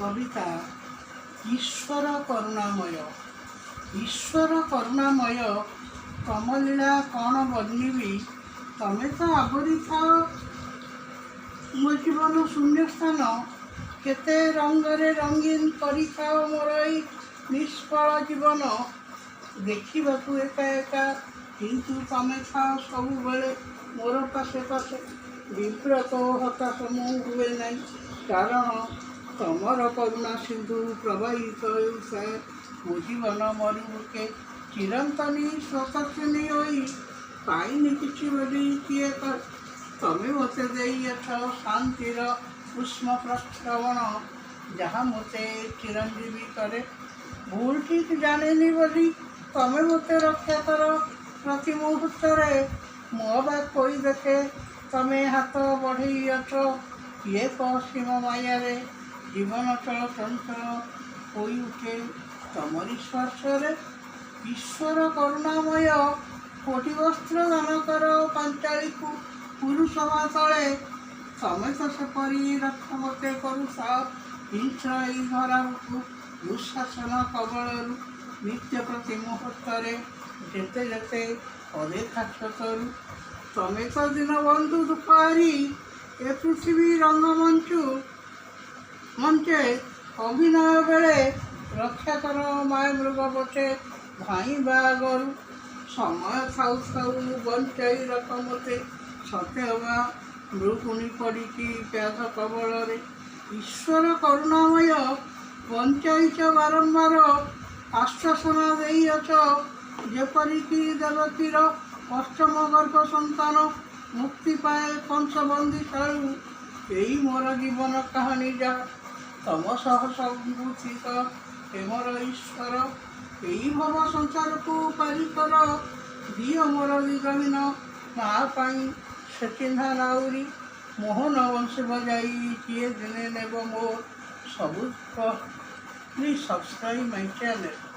कविता ईश्वर करुणामय। ईश्वर करुणामय तम लीला कौन वर्णिबी, तमे तो आगरी था मो जीवन शून्य स्थान। केते रंगरे रंगीन करी थाओ मोर ई निष्फल जीवन। देखिबाकू एका एका किंतु तमे थाओ सबु बेले मोर पासे पासे। विव्रत हताश मु हुए नहीं, कारण तमर करुणा सिंधु प्रवाहित होउଥାଏ। मो जीवन मरुमुखे चिरंतनी स्वतस्विनी होई, पाइनी किछि बोली किए कर। तमे मते देइअछ शांतिर उष्म प्रश्रवण, जहाँ मते चिरंजीवी करे। भूल ठीक जानेनी बोली तमे मते रक्षा कर प्रति मुहूर्तरे। मो बा कोई देखे तमे हाथ बढ़ेइअछ, किए पश्चिम मायारे जीवन चल चंचल होई उठे तमरी स्पर्शरे। ईश्वर करुणामय कोटि वस्त्र दान कर पांचाली को पुरुष तले। तमे तो सेपरी रख मते करुसा हिंसा ई धरा दुशासन कबलरू। नित्य प्रति मुहूर्तरे जेते जेते अदेखा क्षतरू। तमे तो दिन बंधु दुखारी ए पृथ्वी रंगमंचू मंचे। अभिनय बेले रक्षा कर माय मृग बचे भाई बागरू। समय थाउ थाउ बंचाई रख मते सत्यवा मृगुणी पड़ी प्यास कबल। ईश्वर करुणामय बंचाईच बारंबार, आश्वासना देइअछ जेपरिकी देवकीर अष्टम गर्भ संतान मुक्ति पाए कंसबंदी शालू। यही मोर जीवन कहानी जा तम सह संगुथित हे मोर ईश्वर। यही भव संसार को पारी कर, दिय मोर दिगहीन माँ पाई से चिन्हा नाउरी। मोहन वंश बजाई किए दिने नेब मोर सबुज। Please subscribe my channel.